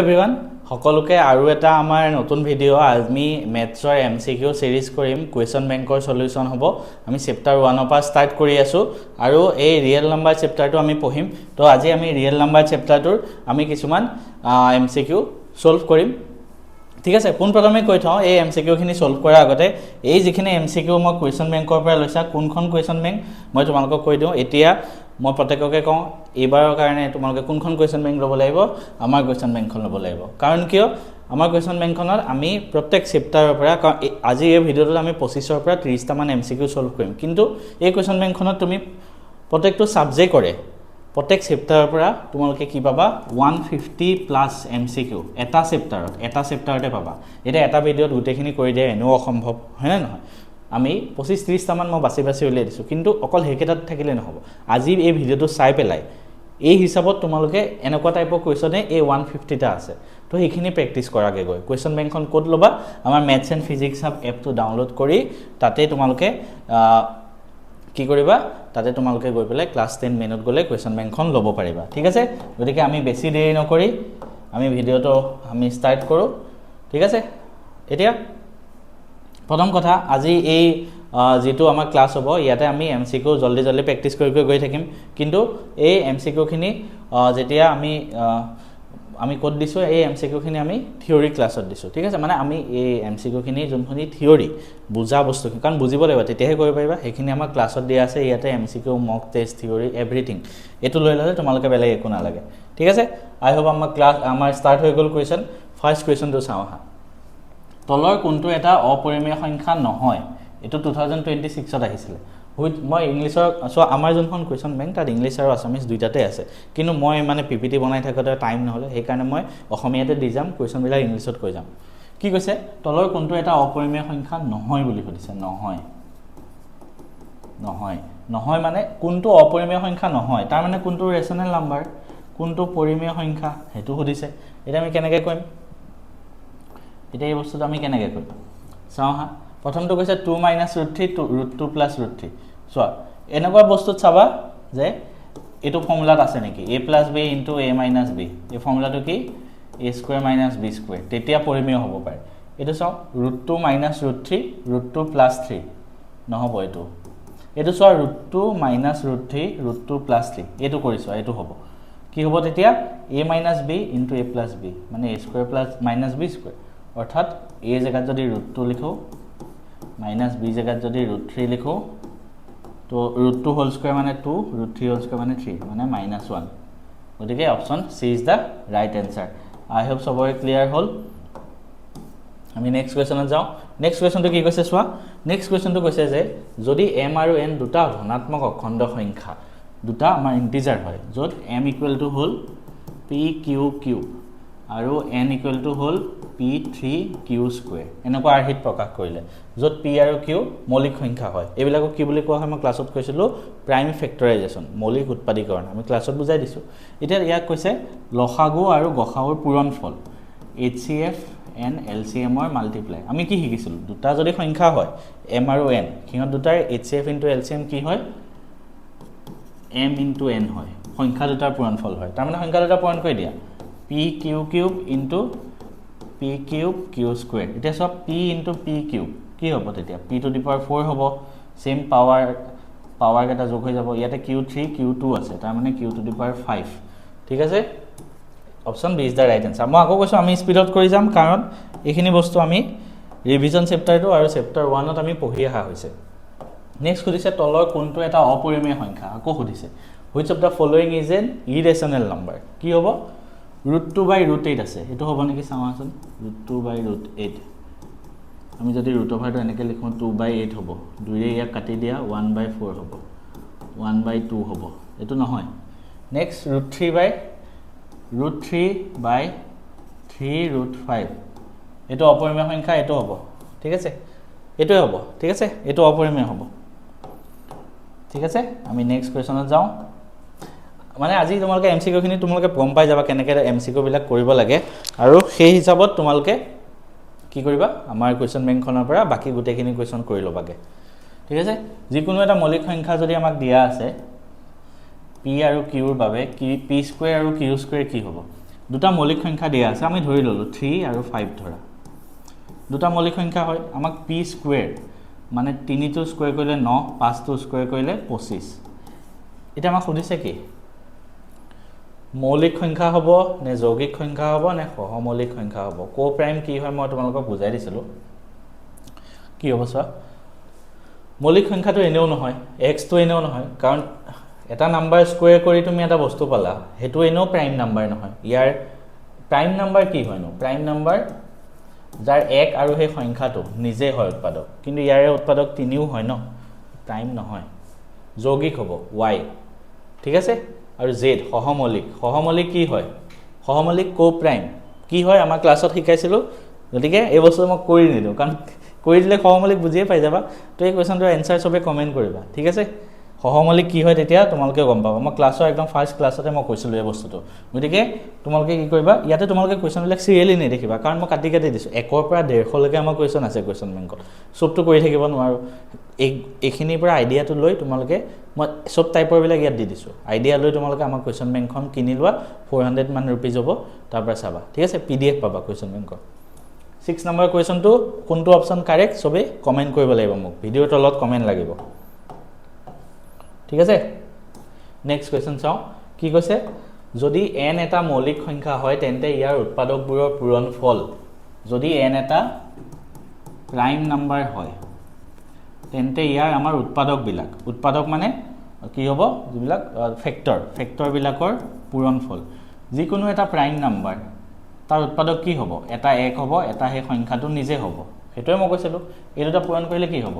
Everyone সকলোকে আৰু এটা আমাৰ নতুন ভিডিও আমি মেথছৰ এমসিকিউ সিৰিজ কৰিম কোৱেশ্চন বেংকৰ সলিউশন হ'ব আমি চেপ্টাৰ 1 পৰা স্টাৰ্ট কৰি আছো আৰু এই ৰিয়েল নাম্বাৰ চেপ্টাৰটো আমি পঢ়িম তো আজি আমি ৰিয়েল নাম্বাৰ চেপ্টাৰটোৰ আমি কিছুমান এমসিকিউ সলভ কৰিম ঠিক আছে কোন প্ৰথমে কৈ থাও এই এমসিকিউ খিনি সলভ কৰাৰ আগতে এই যিখিনি এমসিকিউ মই কোৱেশ্চন বেংকৰ পৰা লৈছা কোনখন কোৱেশ্চন বেংক মই তোমালোকক কৈ দিও এতিয়া মই প্ৰত্যেককে কওঁ এবাৰৰ কাৰণে তোমালোকে কোনখন কোৱেশ্চন বেংক ল'ব লাগিব আমাৰ কোৱেশ্চন বেংকখন ল'ব লাগিব কাৰণ কিয় আমাৰ কোৱেশ্চন বেংকখনত আমি প্ৰত্যেক চেপ্টাৰৰ পৰা আজি এই ভিডিওটোত আমি 25 ৰ পৰা 30 টা মান এমসিকিউ সলভ কৰিম কিন্তু এই কোৱেশ্চন বেংকখনত তুমি প্ৰত্যেকটো সাবজেক্টৰে প্ৰত্যেক চেপ্টাৰৰ পৰা তোমালোকে কি পাবা 150 প্লাস এমসিকিউ এটা চেপ্টাৰতে পাবা এটা এটা ভিডিওত গুটেখিনি কৰি দিয়া এনো অসম্ভৱ হয় না নহয় আমি 25-30 টা মান মই বাছি উলিয়াই দিছো কিন্তু অকল হেকেটাত থাকিলে নহব আজি এই ভিডিওটো চাই পেলাই এই হিসাবত তোমালোকে এনেকুৱা টাইপৰ কোৱেশ্চনে এই 150 টা আছে তো এইখিনি প্ৰেক্টিস কৰাগে গৈ কোৱেশ্চন বেংকখন কোড লবা আমাৰ ম্যাথছ এণ্ড ফিজিক্স হাব এপটো ডাউনলোড কৰি তাতে তোমালোকে কি কৰিবা তাতে তোমালোকে গৈ পেলাই ক্লাস 10 মেনত গলে কোৱেশ্চন বেংকখন ল'ব পাৰিবা ঠিক আছে গতিকে আমি বেছি দেৰি নকৰি আমি ভিডিওটো আমি স্টাৰ্ট কৰো ঠিক আছে এতিয়া প্ৰথম কথা আজি এই যেটো আমাৰ ক্লাস হ'ব ইয়াতে আমি এমসিকিউ জলদি প্ৰেক্টিস কৰি গৈ থাকিম কিন্তু এই এমসিকিউ খিনি যেতিয়া আমি কোড দিছো এই এমসিকিউ খিনি আমি থিওৰি ক্লাছত দিছো ঠিক আছে মানে আমি এই এমসিকিউ খিনি যোনখিনি থিওৰি বুজা বস্তু কাৰণ বুজিব লাগিব তেতিয়াহে কৰিব পাৰিবা সেইখিনি আমাৰ ক্লাছত দিয়া আছে ইয়াতে এমসিকিউ মক টেষ্ট থিওৰি এভৰিথিং এটো লৈ ললে তোমালোকে বেলেগ একো না লাগে ঠিক আছে আই হোপ আমাৰ ক্লাস আমাৰ স্টাৰ্ট হৈ গল কোৱেশ্চন ফাৰ্স্ট কোৱেশ্চনটো চাও হা তলৰ কোনটো এটা অপৰিমেয় সংখ্যা নহয় এটো 2026 ত আহিছিল হুইচ মই ইংলিশৰ সো আমাৰ যোনখন কোৱেশ্চন বেংক তাত ইংলিশ আৰু আসামিজ দুইটাতে আছে কিন্তু মই মানে পিপিটি বনাই থাকতে টাইম নহলে সেই কাৰণে মই অসমীয়াতে দি যাম কোৱেশ্চন বিলাক ইংলিশত কৈ যাম কি কৈছে তলৰ কোনটো এটা অপৰিমেয় সংখ্যা নহয় বুলি কৈছে নহয় মানে কোনটো অপৰিমেয় সংখ্যা নহয় তাৰ মানে কোনটো ৰেশনেল নাম্বাৰ কোনটো পৰিমেয় সংখ্যা হেতু সুধিছে এটা আমি কেনেকৈ কইম এটা এই বস্তুটো আমি কেনেকৈ কইম চাও হা প্ৰথমটো কৈছে 2 - √3 √2 + √3 সো এনেকুৱা বস্তুত চাবা যে এটো ফৰ্মুলাত আছে নেকি a + b * a - b এই ফৰ্মুলাটো কি a² - b² তেতিয়া পৰিমেয় হ'ব পাৰে এটো চাও √2 - √3 √2 + 3 নহব এটো চাও √2 - √3 √2 + 3 এটো কৰিছো এটো হ'ব কি হ'ব তেতিয়া a - b * a + b মানে a² + b² অৰ্থাৎ a জায়গাত যদি √2 লিখো माइनस b जगह যদি √3 লিখো তো √2 হোল স্কয়ার মানে 2 √3 হোল স্কয়ার মানে 3 মানে -1 গতিকে option C is the right answer I hope সবৰে ক্লিয়াৰ হল আমি নেক্সট কোৱেশ্চনত যাও নেক্সট কোৱেশ্চনটো কি কৈছে সোৱা নেক্সট কোৱেশ্চনটো কৈছে যে যদি m আৰু n দুটা ধনাত্মক অখণ্ড সংখ্যা দুটা আমাৰ ইন্টিজাৰ হয় যত m = হল p q কিউব আৰু n = হল p3q² এনেকুৱা আৰ্হিত প্ৰকাশ কৰিলে যত p আৰু q মৌলিক সংখ্যা হয় এবিলাকো কি বুলি কোৱা হয় মই ক্লাছত কৈছিলো প্ৰাইম ফেক্টৰাইজেচন মৌলিক উৎপাদীকৰণ আমি ক্লাছত বুজাই দিছো এতিয়া ইয়াক কৈছে লসাগু আৰু গসাগুৰ পূৰণফল HCF and LCM ৰ মাল্টিপ্লাই আমি কি শিকিছিলো দুটা যদি সংখ্যা হয় m আৰু n কিহত দুটাৰ HCF * LCM কি হয় m * n হয় সংখ্যা দুটাৰ পূৰণফল হয় তাৰ মানে সংখ্যা দুটা পূৰণ কৰি দিয়া p3 into p3 q² এটা সব p into p3 কি হ'ব তেতিয়া p to the power 4 হ'ব সেম পাৱাৰ এটা যোগ হৈ যাব ইয়াতে q3 q2 আছে তাৰ মানে q to the power 5 ঠিক আছে option B is the right answer মই আকৌ কৈছো আমি স্পিডত কৰি যাম কাৰণ এইখিনি বস্তু আমি ৰিভিজন চেপ্টাৰটো আৰু চেপ্টাৰ 1 ত আমি পঢ়ি আহা হৈছে নেক্সট সুধিছে তলৰ কোনটো এটা অপৰিমেয় সংখ্যা আকৌ সুধিছে which of the following is an irrational number কি হ'ব √2/√8 আছে এটো হ'ব নেকি চাওঁচোন √2/√8 আমি যদি √/টো এনেকৈ লিখো 2/8 হ'ব দুইৰে ইয়াক কাটি দিয়া 1/4 হ'ব 1/2 হ'ব এটো নহয় নেক্সট √3/3/5 এটো অপৰিমেয় সংখ্যা এটো হ'ব ঠিক আছে এটোই হ'ব ঠিক আছে এটো অপৰিমেয় হ'ব ঠিক আছে আমি নেক্সট কোৱেশ্চনত যাওঁ মানে আজি তোমালোকে এমসিকিউ খিনি তোমালোকে গম পাই যাবা কেনেকৈ এমসিকিউ বিলাক কৰিব লাগে আৰু সেই হিচাপত তোমালোকে কি কৰিবা আমাৰ কোৱেশ্চন বেংকখনৰ পৰা বাকি গুটেখিনি কোৱেশ্চন কৰি লবাগে ঠিক আছে যিকোনো এটা মৌলিক সংখ্যা যদি আমাক দিয়া আছে p আৰু q ৰ বাবে কি p² আৰু q² কি হ'ব দুটা মৌলিক সংখ্যা দিয়া আছে আমি ধৰি ললো 3 আৰু 5 ধৰা দুটা মৌলিক সংখ্যা হয় আমাক p স্কয়াৰ মানে 3 টো স্কয়াৰ কৰিলে 9 5 টো স্কয়াৰ কৰিলে 25 এটা আমাক সুধিছে কি মৌলিক সংখ্যা হ'ব নে যৌগিক সংখ্যা হ'ব নে সহমৌলিক সংখ্যা হ'ব কো প্ৰাইম কি হয় মই তোমালোকক বুজাই দিছিলো কি হ'ব সা মৌলিক সংখ্যাটো এনেও নহয় x তো এনেও নহয় কাৰণ এটা নাম্বাৰ স্কয়াৰ কৰি তুমি এটা বস্তু পালা হেতু এনেও প্ৰাইম নাম্বাৰ নহয় ইয়াৰ প্ৰাইম নাম্বাৰ কি হয়নো প্ৰাইম নাম্বাৰ যাৰ 1 আৰু হে সংখ্যাটো নিজে হয় উৎপাদক কিন্তু ইয়াৰে উৎপাদক 3ও হয় ন প্ৰাইম নহয় যৌগিক হ'ব y ঠিক আছে আৰু z সহমৌলিক কি হয় সহমৌলিক কো প্ৰাইম কি হয় আমাৰ ক্লাছত শিকাইছিলো গতিকে এই বস্তু মই কৰি নিদো কাৰণ কৰি দিলে সহমৌলিক বুজিয়ে পাই যাবা তো এই কোৱেশ্চনটোৰ এনসাৰ সবে কমেন্ট কৰিবা ঠিক আছে সহমৌলিক কি হয় তেতিয়া তোমালোকে গম পাবা মই ক্লাছৰ একদম ফাৰ্স্ট ক্লাছতে মই কৈছিলো এই বস্তুটো গতিকে তোমালোকে কি কৰিবা ইয়াতে তোমালোকে কোৱেশ্চন বিলাক সিৰিয়ালি নাই দেখিবা কাৰণ মই কাটি দিছো 1 ৰ পৰা 150 লৈকে আমাৰ কোৱেশ্চন আছে কোৱেশ্চন বেংকত সবটো কৰি থাকিব নোৱাৰো এইখিনিৰ পৰা আইডিয়াটো লৈ তোমালোকে মই সব টাইপৰ বিলাক ইয়াত দি দিছো আইডিয়া লৈ তোমালোকে আমাৰ কোৱেশ্চন বেংকখন কিনি লোৱা 400 মান ৰুপিজ হ'ব তাৰ পৰা চাবা ঠিক আছে পিডিএফ পাবা কোৱেশ্চন বেংকৰ 6 নম্বৰ কোৱেশ্চনটো কোনটো অপচন কাৰেক্ট সবে কমেন্ট কৰিব লাগিব মোক ভিডিওৰ তলত কমেন্ট লাগিব ঠিক আছে নেক্সট কোৱেশ্চন চাও কি কৈছে যদি n এটা মৌলিক সংখ্যা হয় তেন্তে ইয়াৰ উৎপাদকবোৰৰ পূৰণফল যদি n এটা প্ৰাইম নাম্বাৰ হয় তেন্তে ইয়াৰ আমাৰ উৎপাদক মানে কি হ'ব যিবিলাক ফেক্টৰ বিলাকৰ পূৰণফল যিকোনো এটা প্ৰাইম নাম্বাৰ তাৰ উৎপাদক কি হ'ব এটা 1 হ'ব এটা হে সংখ্যাটো নিজে হ'ব হেটোৱে মই কৈছিলো এই দুটা পূৰণ কৰিলে কি হ'ব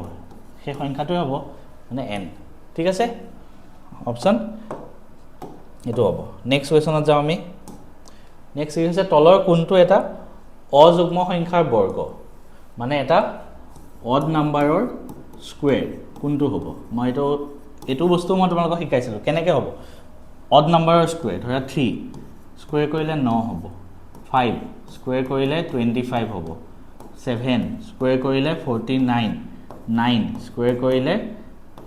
সেই সংখ্যাটো হ'ব মানে n ঠিক আছে অপচন এটো হ'ব নেক্সট কোৱেশ্চনত যাও আমি নেক্সট কি হৈছে তলৰ কোনটো এটা অযুগ্ম সংখ্যাৰ বৰ্গ মানে এটা অড নাম্বাৰৰ স্কয়াৰ কোনটো হ'ব মই এটো বস্তু মই তোমালোকক শিকাইছিলো কেনেকৈ হ'ব অড নাম্বাৰৰ স্কয়াৰ ধৰা 3 স্কয়াৰ কৰিলে 9 হ'ব 5 স্কয়াৰ কৰিলে 25 হ'ব 7 স্কয়াৰ কৰিলে 49 9 স্কয়াৰ কৰিলে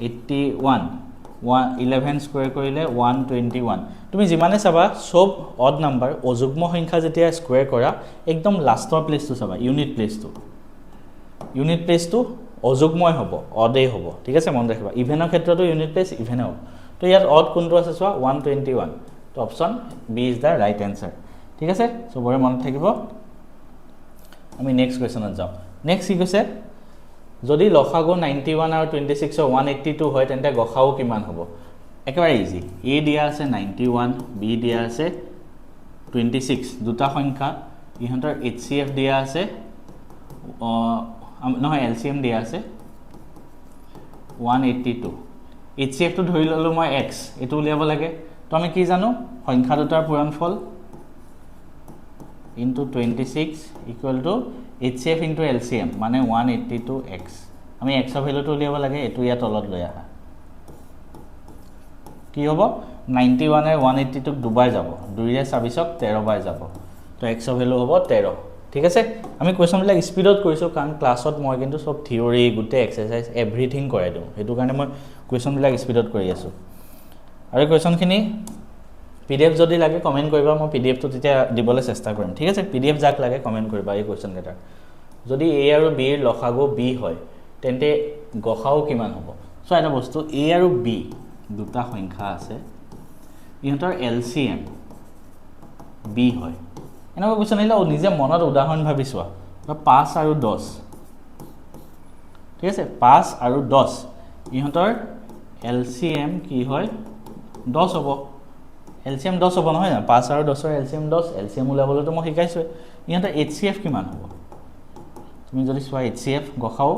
81 11 স্কয়াৰ কৰিলে 121 তুমি যিমানে চাবা সব অড নাম্বাৰ অযুগ্ম সংখ্যা যেতিয়া স্কয়াৰ কৰা একদম লাষ্টৰ প্লেসটো চাবা ইউনিট প্লেসটো অযুগ্মই হ'ব অডে হ'ব ঠিক আছে মন ৰাখিবা ইভেনৰ ক্ষেত্ৰটো ইউনিট প্লেস ইভেনে হ'ব তো ইয়াত অড কোনটো আছে চোৱা 121 তো option B is the right answer ঠিক আছে সবৰে মনত থাকিব আমি নেক্সট কোৱেশ্চনত যাও নেক্সট কি কৈছে যদি লসাগু 91 আৰু 26 ৰ 182 হয় তেন্তে গসাগু কিমান হ'ব একেবাৰে ইজি a দিয়া আছে 91 b দিয়া আছে 26 দুটা সংখ্যা ইহঁতৰ HCF দিয়া আছে নহয় LCM দিয়া আছে 182 HCF টো ধৰি ললো মই x এটো উলিয়াব লাগে তো আমি কি জানো সংখ্যা দুটাৰ পূৰণফল into 26 equal to HCF into LCM মানে 182x আমি x ৰ ভ্যালুটো উলিয়াব লাগে এটো ইয়া তলত লৈ আহা কি হ'ব 91 এ 182 ক দুবাৰ যাব 2 ৰে 26 ক 13 বাৰ যাব তো x ৰ ভ্যালু হ'ব 13 ঠিক আছে আমি কোৱেশ্চন বিলাক স্পিডত কৰিছো কাৰণ ক্লাছত মই কিন্তু সব থিওৰি গুটে এক্সাৰসাইজ এভৰিথিং কৰাই দিও হেতু কাৰণে মই কোৱেশ্চন বিলাক স্পিডত কৰি আছো আৰু কোৱেশ্চন খিনি PDF যদি লাগে কমেন্ট কৰিবা মই PDF টো তেতিয়া দিবলৈ চেষ্টা কৰিম ঠিক আছে PDF যাক লাগে কমেন্ট কৰিবা এই কোৱেশ্চন কেটা যদি a আৰু b ৰ লসাগু b হয় তেন্তে গসাগু কিমান হ'ব সো এটা বস্তু a আৰু b দুটা সংখ্যা আছে ইহঁতৰ LCM b হয় এনেকৈ কোৱেশ্চন আহিলে নিজে মনত উদাহৰণ ভাবিছোৱা 5 আৰু 10 ঠিক আছে 5 আৰু 10 ইহঁতৰ LCM কি হয় 10 হ'ব LCM 10 হ'ব নহয় 5 আৰু 10 ৰ LCM 10 LCM উলাবলৈ তো মই শিকাইছো ইহঁতৰ HCF কিমান হ'ব তুমি যদি সোৱা HCF গখাও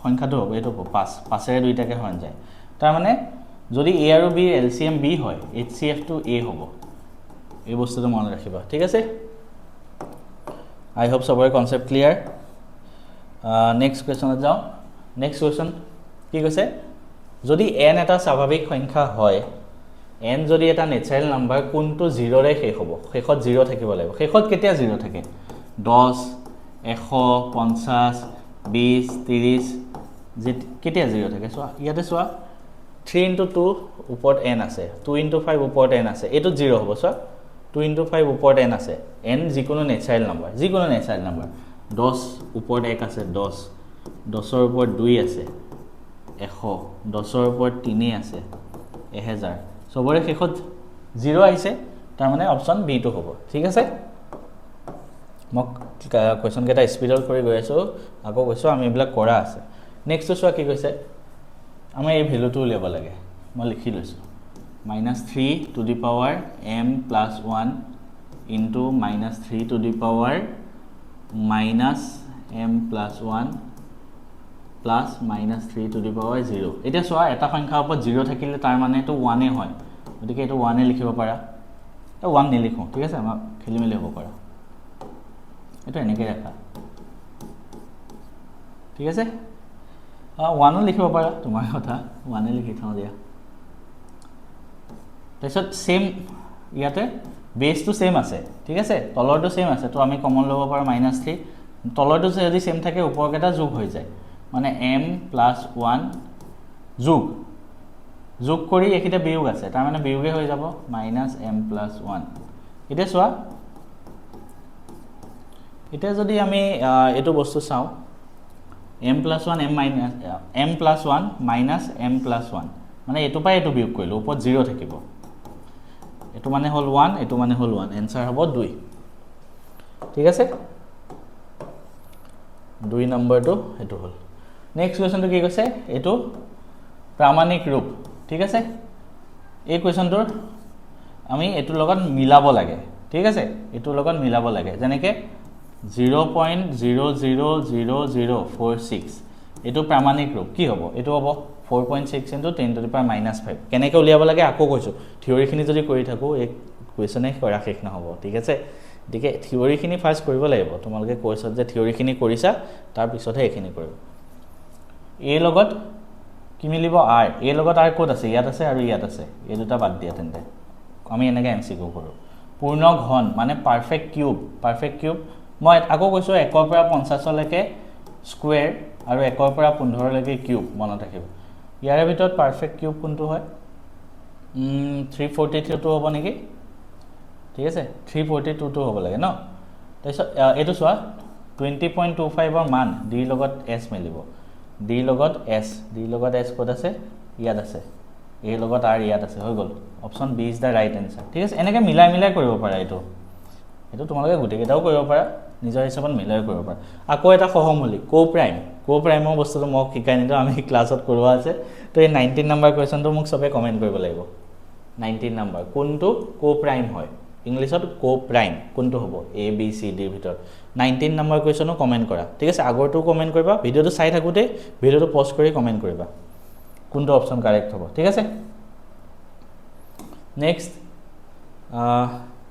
সংখ্যাটো হ'ব এটো 5 5 এৰে দুইটাকে হৰণ যায় তাৰ মানে যদি a আৰু b LCM b হয় HCF টো a হ'ব এই বস্তুটো মনত ৰাখিবা ঠিক আছে I hope সবৰে কনসেপ্ট ক্লিয়াৰ নেক্সট কোৱেশ্চনত যাও নেক্সট কোৱেশ্চন কি কৈছে যদি n এটা স্বাভাৱিক সংখ্যা হয় n যদি এটা নেচাৰেল নাম্বাৰ কোনটো 0 ৰে শেষ হ'ব শেষত 0 থাকিব লাগিব শেষত কেতিয়া 0 থাকে 10 150 20 30 কেতিয়া 0 থাকে সো ইয়াতে সোৱা 3 into 2 ওপৰত n আছে 2 into 5 ওপৰত n আছে এটো 0 হ'ব সো 2 into 5 ওপৰত n আছে n যিকোনো নেচাৰেল নাম্বাৰ 10 ওপৰত 1 আছে 10 10ৰ ওপৰত 2 আছে 100 10ৰ ওপৰত 3 আছে 1000 সবৰে শেষত 0 আহিছে তাৰ মানে অপচন বি টো হ'ব ঠিক আছে মই কোৱেশ্চন কেটা স্পিডত কৰি গৈ আছো আকৌ কৈছো আমি এইবিলাক কৰা আছে নেক্সট চোৱা কি কৈছে আমি এই ভ্যালুটো উলিয়াব লাগে মই লিখি লৈছো -3 to the power m plus 1 into -3 to the power minus m plus 1 plus -3 to the power 0 এটা সোয়া এটা সংখ্যাৰ ওপৰত 0 থাকিলে তাৰ মানে এটো 1 এ হয় গতিকে এটো 1 এ লিখিব পাৰা তো 1 নিলিখো ঠিক আছে আমাৰ খেলি মেলি হ'ব পাৰা এটো এনেকৈ ৰাখা ঠিক আছে 1 ও লিখিব পাৰা তোমাৰ কথা 1 এ লিখি থওঁ দিয়া তাৰছত সেম ইয়াতে বেসটো সেম আছে ঠিক আছে তলৰটো সেম আছে তো আমি কমন ল'ব পাৰো -3 তলৰটো যদি সেম থাকে ওপৰকেটা যোগ হৈ যায় মানে m plus 1 যোগ কৰি একিটা বিয়োগ আছে তাৰ মানে বিয়োগে হৈ যাব -m plus 1 এটা সোয়া এটা যদি আমি এটো বস্তু চাও m plus 1 m plus 1 minus m plus 1 মানে এটো পাই এটো বিয়োগ কৰিলো ওপৰত 0 থাকিব এটো মানে হল 1 এটো মানে হল 1 आंसर হ'ব 2 ঠিক আছে 2 নম্বৰটো এটো হল নেক্সট কোৱেশ্চনটো কি কৈছে এটো প্ৰামাণিক ৰূপ ঠিক আছে এই কোৱেশ্চনটোৰ আমি এটো লগত মিলাব লাগে ঠিক আছে এটো লগত মিলাব লাগে যেনেকে 0.000046 এটো প্ৰামাণিক ৰূপ কি হ'ব এটো হ'ব 4.6 into 10 to the power -5 কেনেকৈ উলিয়াব লাগে আকৌ কৈছো থিওৰিখিনি যদি কৰি থাকো এক কোৱেশ্চনে কৰা শেষ নহব ঠিক আছে দিকে থিওৰিখিনি ফাৰ্স্ট কৰিব লাগিব তোমালোকে কোৰ্সত যে থিওৰিখিনি কৰিছা তাৰ পিছতহে এখিনি কৰিব এ লগত কি মিলিব r এ লগত r কোড আছে ইয়াত আছে আৰু ইয়াত আছে এই দুটা বাদ দিয়া তেন্তে আমি এনেকৈ এমসিকিউ কৰো পূৰ্ণ ঘন মানে পাৰফেক্ট কিউব মই আকৌ কৈছো 1 ৰ পৰা 50 লৈকে স্কয়াৰ আৰু 1 ৰ পৰা 15 লৈকে কিউব মনত ৰাখিব ইয়াৰ ভিতৰত পারফেক্ট কিউব কোনটো হয় 343 টো হ'ব নেকি ঠিক আছে 342 টো হ'ব লাগে ন তাৰছত এটো চোৱা 20.25 ৰ মান d লগত s মিলিব d লগত s কোড আছে ইয়াত আছে a লগত r ইয়াত আছে হৈ গল option B is the right answer ঠিক আছে এনেকৈ মিলাই কৰিব পাৰা এটো তোমালোকে গুটেকেটাও কৰিব পাৰা নিজৰ হিচাপত মিলাই কৰিব পাৰা আকৌ এটা সহমূলি কো প্ৰাইমৰ বস্তুটো মোক শিকাই নিদো আমি ক্লাছত কৰোৱা আছে তো এই 19 নম্বৰ কোৱেশ্চনটো মোক সবে কমেন্ট কৰিব লাগিব 19 নম্বৰ কোনটো কো প্ৰাইম হয় ইংলিশত কো প্ৰাইম কোনটো হ'ব এ বি সি ডি ভিতৰত 19 নম্বৰ কোৱেশ্চনো কমেন্ট কৰা ঠিক আছে আগৰটো কমেন্ট কৰিবা ভিডিওটো চাই থাকোতে ভিডিওটো পজ কৰি কমেন্ট কৰিবা কোনটো অপচন কাৰেক্ট হ'ব ঠিক আছে নেক্সট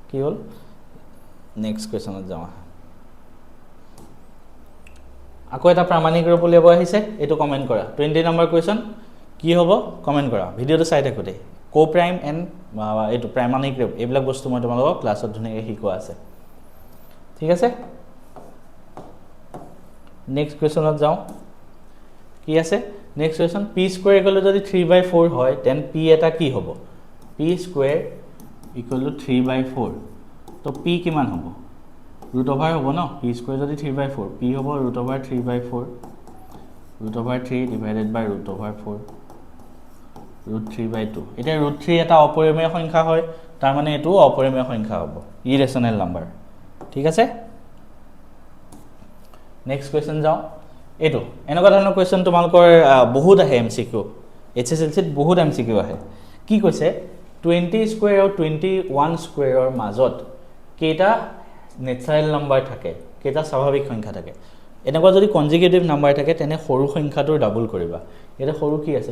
কি হল নেক্সট কোৱেশ্চনত যাও আকৌ এটা প্ৰামাণিক ৰূপ উলিয়াব আহিছে এটো কমেন্ট কৰা 20 নম্বৰ কোৱেশ্চন কি হ'ব কমেন্ট কৰা ভিডিওটো চাই থাকোতে কো প্ৰাইম এন্ড এটো প্ৰামাণিক ৰূপ এইবিলাক বস্তু মই তোমালোকক ক্লাছত ধুনীয়াকৈ শিকোৱা আছে ঠিক আছে নেক্সট কোৱেশ্চনত যাও কি আছে next question p square equal যদি 3/4 হয় দেন p এটা কি হ'ব p স্কয়াৰ ইকুৱেল 3/4 তো p কিমান হ'ব ৰুট ওভাৰ হ'ব ন p স্কয়াৰ যদি 3/4 p হ'ব root over 3/4 root over 3 divided by root over 4 root 3/2 এটা ৰুট 3 এটা অপৰিমেয় সংখ্যা হয় তাৰ মানে এটো অপৰিমেয় সংখ্যা হ'ব ইৰেশনাল নাম্বাৰ ঠিক আছে নেক্সট কোৱেশ্চন যাও এটো এনেকুৱা ধৰণৰ কোৱেশ্চন তোমালোকৰ বহুত আহে এমসিকিউ এইচএসএলসিত বহুত এমসিকিউ আহে কি কৈছে 20 স্কয়াৰ আৰু 21 স্কয়াৰৰ মাজত কেটা নেচাৰেল নাম্বাৰ থাকে কেটা স্বাভাৱিক সংখ্যা থাকে এনেকুৱা যদি কনজিকিউটিভ নাম্বাৰ থাকে তেনে সৰু সংখ্যাটোৰ ডাবল কৰিবা এটা সৰু কি আছে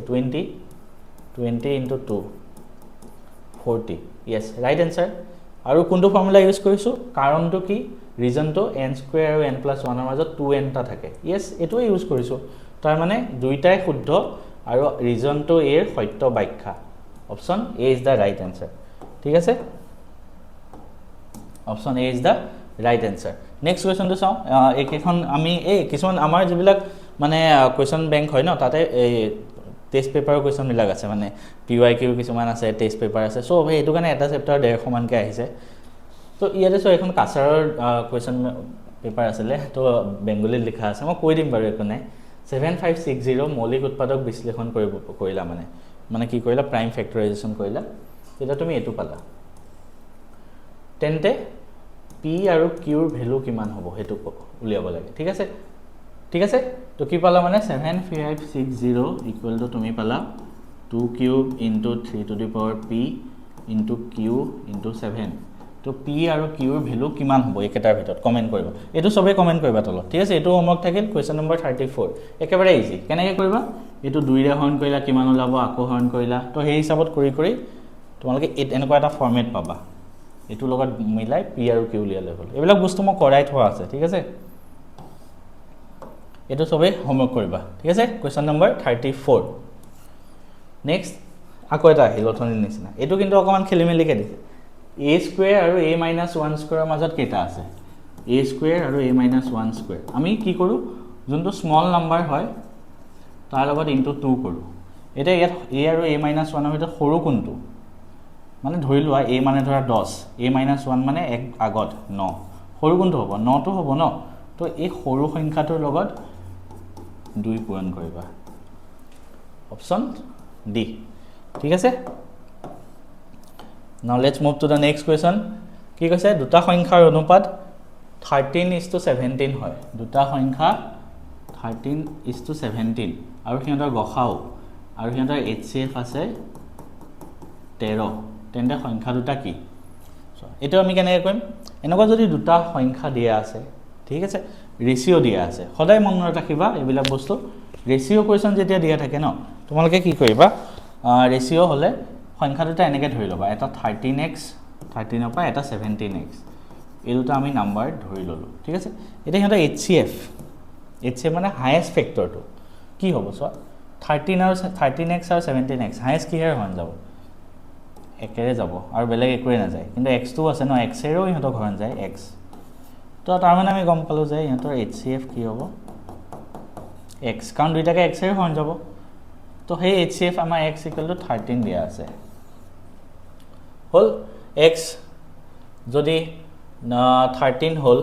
20 into 2 40 yes right answer আৰু কোনটো ফৰ্মুলা ইউজ কৰিছো কাৰণটো কি ৰিজনটো n স্কয়াৰ আৰু n + 1 ৰ মাজত 2n টা থাকে yes এটো ইউজ কৰিছো তাৰ মানে দুইটাই শুদ্ধ আৰু ৰিজনটো এৰ সত্য ব্যাখ্যা option A is the right answer ঠিক আছে option A is the right answer next কোৱেশ্চনটো চাও এইখন আমি এই কিছুমান আমাৰ যিবিলাক মানে কোৱেশ্চন বেংক হয় ন তাতে এই টেস্ট পেপাৰৰ কোৱেশ্চন মিলাক আছে মানে পিওয়াইকিউ কিছুমান আছে টেস্ট পেপাৰ আছে সো এটো কাৰণে এটা চেপ্টাৰ 150 মানকে আহিছে তো ইয়াতে সো এখন কাছাৰৰ কোৱেশ্চন পেপাৰ আছিলে তো বেংগলীত লিখা আছে মই কৈ দিম বাৰু একো নাই 7560 মৌলিক উৎপাদক বিশ্লেষণ কৰিলা মানে কি কৰিলা প্ৰাইম ফেক্টৰাইজেশ্যন কৰিলা তেতিয়া তুমি এটো পালা তেন্তে পি আৰু কিউৰ ভ্যালু কিমান হ'ব হেতু উলিয়াব লাগে ঠিক আছে তো কি পালা মানে 7560 ইকুৱেল টু তুমি পালা 2 cube into 3 to the power p into q into 7 তো p আৰু q ৰ ভ্যালু কিমান হ'ব একেটাৰ ভিতৰত কমেন্ট কৰিবা এটো সবে কমেন্ট কৰিবা তলত ঠিক আছে এটো হোমৱৰ্ক থাকিল কোৱেশ্চন নম্বৰ 34 একেবাৰে ইজি কেনেকৈ কৰিবা এটো 2 ৰে হৰণ কৰিলা কিমান ওলাব আকৌ হৰণ কৰিলা তো সেই হিচাপত কৰি তোমালোকে এনেকুৱা এটা ফৰমেট পাবা এটো লগত মিলাই p আৰু q উলিয়ালে হ'ল এইবিলাক বস্তু মই কৰাই থোৱা আছে ঠিক আছে এটো সবে হোমৱৰ্ক কৰিবা ঠিক আছে কোৱেশ্চন নম্বৰ 34 নেক্সট আকৌ এটা হিলথনিৰ নিচিনা এটো কিন্তু অকমান খেলিমেলিকে দিছে a স্কয়াৰ আৰু a - 1 স্কয়াৰৰ মাজত কেটা আছে a স্কয়াৰ আৰু a - 1 স্কয়াৰ আমি কি কৰো যোনটো স্মল নাম্বাৰ হয় তাৰ লগত ইনটু 2 কৰো এটা ইয়াত a আৰু a - 1 ৰ ভিতৰত সৰু কোনটো মানে ধৰি লোৱা a মানে ধৰা 10 a - 1 মানে এক আগত 9 সৰু কোনটো হ'ব 9 টো হ'ব ন তো এই সৰু সংখ্যাটোৰ লগত 2 পূৰণ কৰিবা অপচন ডি ঠিক আছে Now let's move to the next question. কি কৈছে দুটা সংখ্যাৰ অনুপাত 13:17 হয় দুটা সংখ্যা 13:17 আৰু সিহঁতৰ গসাও আৰু সিহঁতৰ HCF আছে 13 তেন্তে সংখ্যা দুটা কি এটো আমি কেনেকৈ কৰিম এনেকুৱা যদি দুটা সংখ্যা দিয়া আছে ঠিক আছে ৰেশিও দিয়া আছে সদায় মনত ৰাখিবা এইবিলাক বস্তু ৰেশিও কোৱেশ্চন যেতিয়া দিয়া থাকে ন তোমালোকে কি কৰিবা ৰেশিও হলে সংখ্যা দুটা এনেকৈ ধৰি লবা এটা 13x 13 পৰা এটা 17x এই দুটা আমি নাম্বাৰ ধৰি ললো ঠিক আছে এটা সিহঁতৰ HCF মানে হাইয়েষ্ট ফেক্টৰটো কি হ'ব সো 13x আৰু 17x হাইয়েষ্ট কি হৰণ যাব একেৰে যাব আৰু বেলেগ একোৱে না যায় কিন্তু x টো আছে ন x এৰো ইহঁতৰ হৰণ যায় x তো তাৰ মানে আমি গম পালো যে ইহঁতৰ HCF কি হ'ব x কাৰণ দুইটাকে x এৰো হৰণ যাব তো সেই HCF আমাৰ x = 13 দিয়া আছে হল x যদি 13 হল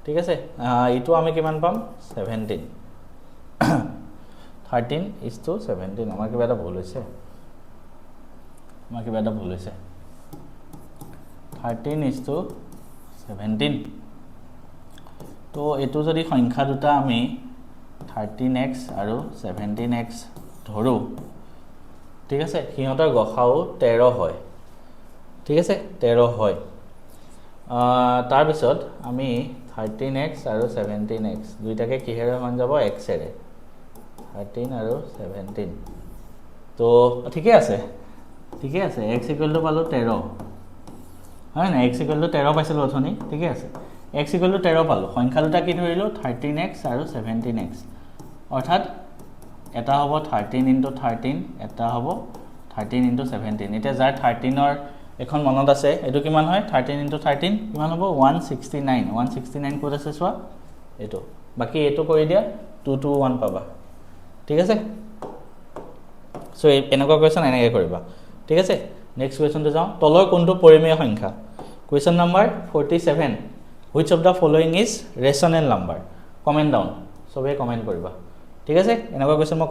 ঠিক আছে ইটো আমি কিমান পাম 17 13:17 আমাৰ কিবা এটা ভুল হৈছে 13:17 তো এটো যদি সংখ্যা দুটা আমি 13x আৰু 17x ধৰো ঠিক আছে সিহঁতৰ গসাও 13 হয় ঠিক আছে 13 হয় তাৰ পিছত আমি 13x আৰু 17x দুইটাকে কিহেৰে হৰণ যাব x এৰে 13 আৰু 17 তো ঠিকে আছে x = পালো 13 হয় না x = 13 পাইছিল অথনি ঠিকে আছে x = 13 পালো সংখ্যা দুটা কি ধৰিলো 13x আৰু 17x অৰ্থাৎ এটা হ'ব 13 * 13 এটা হ'ব 13 * 17 এটা যাৰ 13 ৰ এখন মনত আছে এটো কিমান হয় 13 * 13 কিমান হ'ব 169 কোড আছে সোৱা এটো বাকি এটো কৰি দিয়া 221 পাবা ঠিক আছে সো এনেকুৱা কোৱেশ্চন এনেকৈ কৰিবা ঠিক আছে নেক্সট কোৱেশ্চনটো যাও তলৰ কোনটো পৰিমেয় সংখ্যা question number 47 which of the following is rational number comment down সবে কমেন্ট কৰিবা ঠিক আছে এনেকুৱা কোৱেশ্চন মই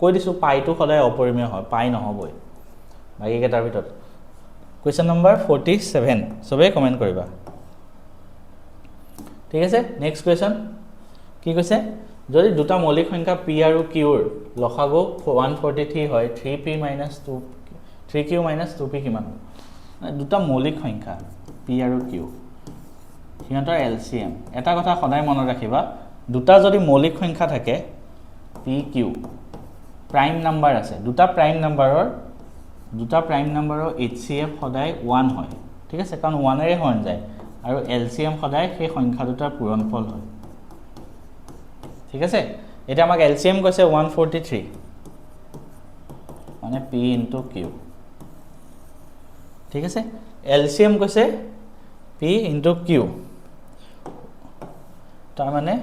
কৈ দিছো পাইটো সদায় অপৰিমেয় হয় পাই নহবই বাকি কেটাৰ ভিতৰত কোৱেশ্চন নম্বৰ 47 সবে কমেন্ট কৰিবা ঠিক আছে নেক্সট কোৱেশ্চন কি কৈছে যদি দুটা মৌলিক সংখ্যা p আৰু q ৰ লসাগু 143 হয় 3q - 2p কিমান দুটা মৌলিক সংখ্যা p আৰু q সিহঁতৰ LCM এটা কথা সদায় মনত ৰাখিবা দুটা যদি মৌলিক সংখ্যা থাকে p q প্ৰাইম নাম্বাৰ আছে দুটা প্ৰাইম নাম্বাৰৰ HCF সদায় 1 হয় ঠিক আছে কাৰণ 1 এৰে হৰণ যায় আৰু LCM সদায় সেই সংখ্যা দুটাৰ পূৰণফল হয় ঠিক আছে এটা আমাক LCM কৈছে 143 মানে p * q ঠিক আছে LCM কৈছে p * q তাৰ মানে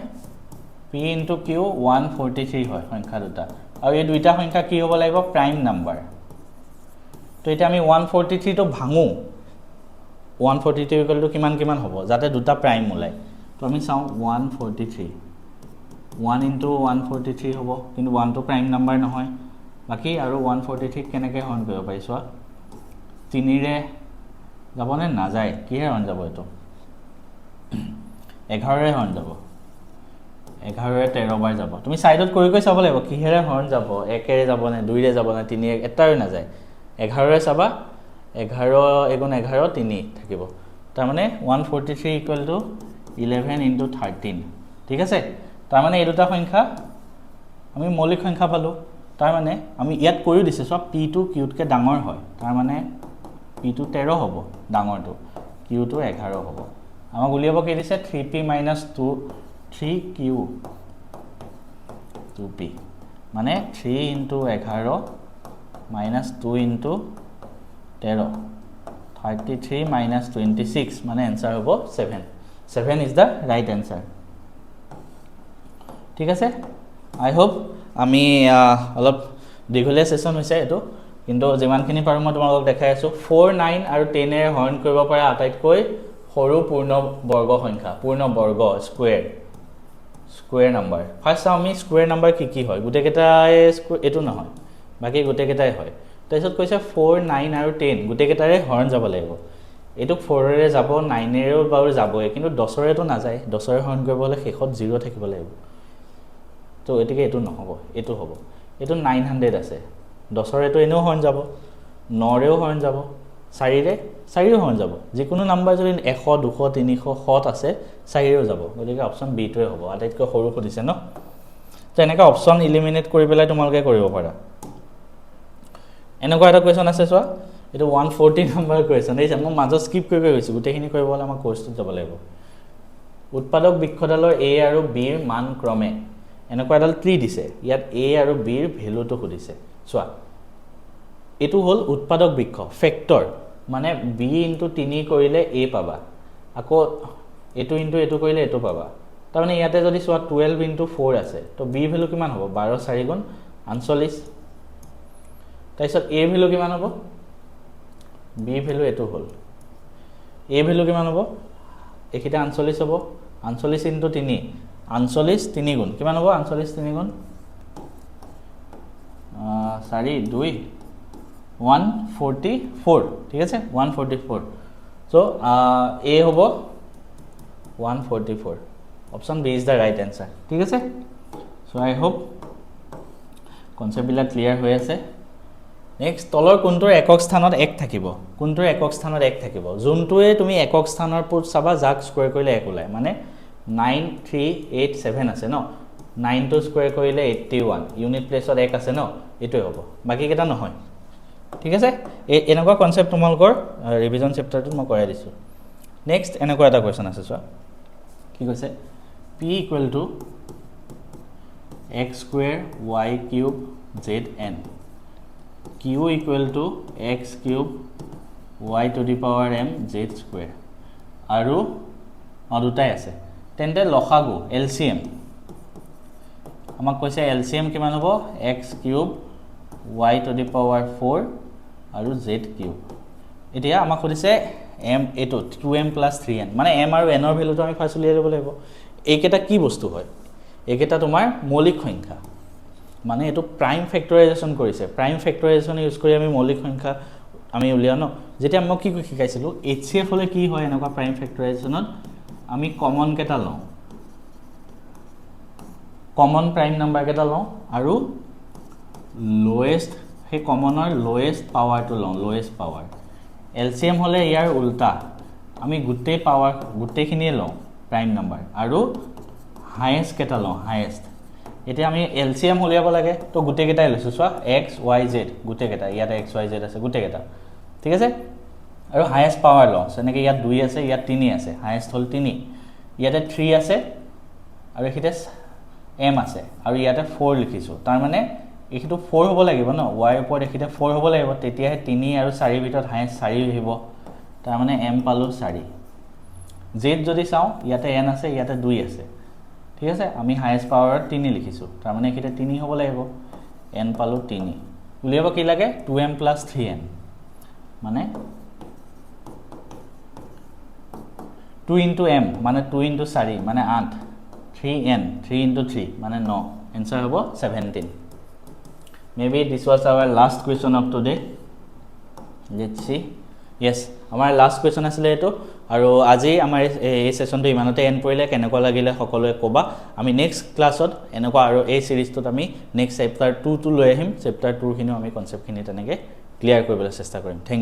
p * q 143 হয় সংখ্যা দুটা আৰু এই দুইটা সংখ্যা কি হ'ব লাগিব প্ৰাইম নাম্বাৰ তো এটা আমি 143 তো ভাঙো 142 ইকুৱেল টু কিমান কিমান হ'ব যাতে দুটা প্ৰাইম ওলায় তো আমি চাওঁ 143 1 ইনটু 143 হ'ব কিন্তু 1 টো প্ৰাইম নাম্বাৰ নহয় বাকি আৰু 143 কেনেকৈ হৰণ কৰিব পাৰি চোৱা 3 ৰে যাবনে নাযায় কিহে হৰণ যাব এইটো 11 ৰে হৰণ যাব 11 ৰে 13 বাৰ যাব তুমি সাইডত কৰি কৰি চাব লাগিব কিহেৰে হৰণ যাব 1 ৰে যাব নে 2 ৰে যাব নে 3 ৰে এটাৰে নাযায় 11 ৰে চাবা 11 এগুণ 11 3 থাকিব তাৰ মানে 143 ইকুৱেল টু 11 ইনটু 13 ঠিক আছে তাৰ মানে এই দুটা সংখ্যা আমি মৌলিক সংখ্যা পালো তাৰ মানে আমি ইয়াত কৰি দিছে সব p2 q কে ডাঙৰ হয় তাৰ মানে p2 13 হ'ব ডাঙৰটো q2 11 হ'ব আমাক উলিয়াব কি দিছে 3p - 2 3q 2p মানে 3 ইনটু 11 minus 2 into 13 33 minus 26 মানে answer হ'ব 7 7 is the right answer ঠিক আছে I hope আমি অলপ দীঘলীয়া সেশন হৈছে এটো কিন্তু যিমানখিনি পাৰো মই তোমালোকক দেখাই আছো 4 9 আৰু 10 এৰ হৰণ কৰিব পৰা আটাইতকৈ সৰু পূৰ্ণ বৰ্গ সংখ্যা পূৰ্ণ বৰ্গ স্কয়াৰ নাম্বাৰ ফাৰ্স্ট আমি স্কয়াৰ নাম্বাৰ কি হয় গুটে কেটাই এটো নহয় বাকি গুটে কেটাই হয় তাৰপিছত কৈছে 4 9 আৰু 10 গুটে কেটাৰে হৰণ যাব লাগিব এটো 4 ৰে যাব 9 এৰেও বাৰু যাবই কিন্তু 10 ৰেটো নাযায় 10 ৰে হৰণ কৰিব হলে শেষত 0 থাকিব লাগিব তো এটিকে এটো নহব এটো হ'ব এটো 900 আছে 10 ৰেটো এনেও হৰণ যাব 9 ৰেও হৰণ যাব 4 ৰে 4 ৰেও হৰণ যাব যিকোনো নাম্বাৰ যদি 100 200 300 100 আছে 4 ৰেও যাব গতিকে অপচন বি টোৱে হ'ব আটাইতকৈ সৰু খুদিছে ন তো এনেকা অপচন এলিমিনেট কৰি পেলাই তোমালোকে কৰিব পাৰা এনেকুৱা এটা কোৱেশ্চন আছে চোৱা এটো 140 নম্বৰ কোৱেশ্চন এই মই মাজত স্কিপ কৰি গৈছো গুটেখিনি কৰিব হলে আমাৰ কোৰ্সটো যাব লাগিব উৎপাদক বৃক্ষডালৰ a আৰু b ৰ মান ক্ৰমে এনেকুৱা এডাল ট্ৰি দিছে ইয়াত a আৰু b ৰ ভ্যালুটো খুদিছে চোৱা এটো হল উৎপাদক বৃক্ষ ফেক্টৰ মানে b * 3 কৰিলে a পাবা আকৌ এটো ইনটু এটো কৰিলে এটো পাবা তাৰ মানে ইয়াতে যদি চোৱা 12 * 4 আছে তো b ভ্যালু কিমান হ'ব 12 4 গুণ 39 তাইছত a ভ্যালু কিমান হ'ব b ভ্যালু এটো হল a ভ্যালু কিমান হ'ব একিটা 39 হ'ব 39 * 3 39 3 গুণ কিমান হ'ব 39 3 গুণ 4 2 144 ঠিক আছে 144 সো a হ'ব 144 option B is the right answer ঠিক আছে সো আই হোপ কনসেপ্ট বিলা ক্লিয়ার হৈ আছে নেক্সট তলৰ কোনটোৰ একক স্থানত 1 থাকিব কোনটোৰ একক স্থানত 1 থাকিব যোনটোৱে তুমি একক স্থানৰ পুত চাবা যাক স্কয়াৰ কৰিলে 1 ওলাই মানে 9387 আছে ন 9 টো স্কয়াৰ কৰিলে 81 ইউনিট প্লেসত 1 আছে ন এটোই হ'ব বাকি কেটা নহয় ঠিক আছে এনেকুৱা কনসেপ্ট তোমালকৰ ৰিভিজন চেপ্টাৰটো মই কৰাই দিছো নেক্সট এনেকুৱা এটা কোৱেশ্চন আছে চোৱা কি কৈছে p = x square y cube zn q = x cube y to the power m z square আৰু দুটাই আছে তেন্তে লসাগু LCM আমাক কৈছে LCM কিমান হ'ব x cube y to the power 4 আৰু z cube এতিয়া আমাক কৈছে m এটো 2m + 3n মানে m আৰু n ৰ ভ্যালুটো আমি ফাৰ্স্ট উলিয়াই ল'ব লাগিব এইকেটা কি বস্তু হয় এইকেটা তোমাৰ মৌলিক সংখ্যা মানে এটো প্ৰাইম ফেক্টৰাইজেচন কৰিছে প্ৰাইম ফেক্টৰাইজেচন ইউজ কৰি আমি মৌলিক সংখ্যা আমি উলিয়াও ন যেতিয়া মই কি শিকাইছিলো HCF হলে কি হয় এনেকুৱা প্ৰাইম ফেক্টৰাইজেচনত আমি কমন কেটা লওঁ কমন প্ৰাইম নাম্বাৰ কেটা লওঁ আৰু লোয়েষ্ট হে কমনৰ লোয়েষ্ট পাৱাৰটো লওঁ লোয়েষ্ট পাৱাৰ LCM হলে ইয়াৰ উল্টা আমি গুটেই পাৱাৰ গুটেখিনিয়ে লওঁ প্ৰাইম নাম্বাৰ আৰু হাইয়েষ্ট কেটা লওঁ হাইয়েষ্ট এতিয়া আমি LCM উলিয়াব লাগে তো গুটে কেটাই লৈছো চোৱা x y z গুটে কেটা ইয়াত x y z আছে গুটে কেটা ঠিক আছে আৰু হাইয়েষ্ট পাৱাৰ লওঁ যেনেকৈ ইয়াত 2 আছে ইয়াত 3 আছে হাইয়েষ্ট হল 3 ইয়াতে 3 আছে আৰু এখিতে m আছে আৰু ইয়াতে 4 লিখিছো তাৰ মানে এখিটো 4 হ'ব লাগিব ন y ওপৰত এখিতে 4 হ'ব লাগিব তেতিয়া 3 আৰু 4 ভিতৰত হাইয়েষ্ট 4 আহিব তাৰ মানে m পালো 4 z যদি চাও ইয়াতে n আছে ইয়াতে 2 আছে ঠিক আছে আমি হাইয়েষ্ট পাৱাৰ 3 লিখিছো তাৰ মানে এখিতে 3 হ'ব লাগিব n পালো 3 উলিয়াব কি লাগে 2m + 3n মানে 2 into m মানে 2 into 4 মানে 8 3n 3 into 3 মানে 9 answer hobo 17 maybe this was our last question of today let's see yes আমাৰ last question asile eto আৰু আজি আমাৰ এই সেশনটো ইমানতে এন্ড কৰিলে কেনেকুৱা লাগিলে সকলোৱে কবা আমি নেক্সট ক্লাছত এনেকুৱা আৰু এই সিৰিজটোত আমি নেক্সট চেপ্টাৰ 2 টো লৈ আহিম চেপ্টাৰ 2 খিনিও আমি কনসেপ্ট খিনি তেনেকে ক্লিয়াৰ কৰিবলৈ চেষ্টা কৰিম থ্যাংক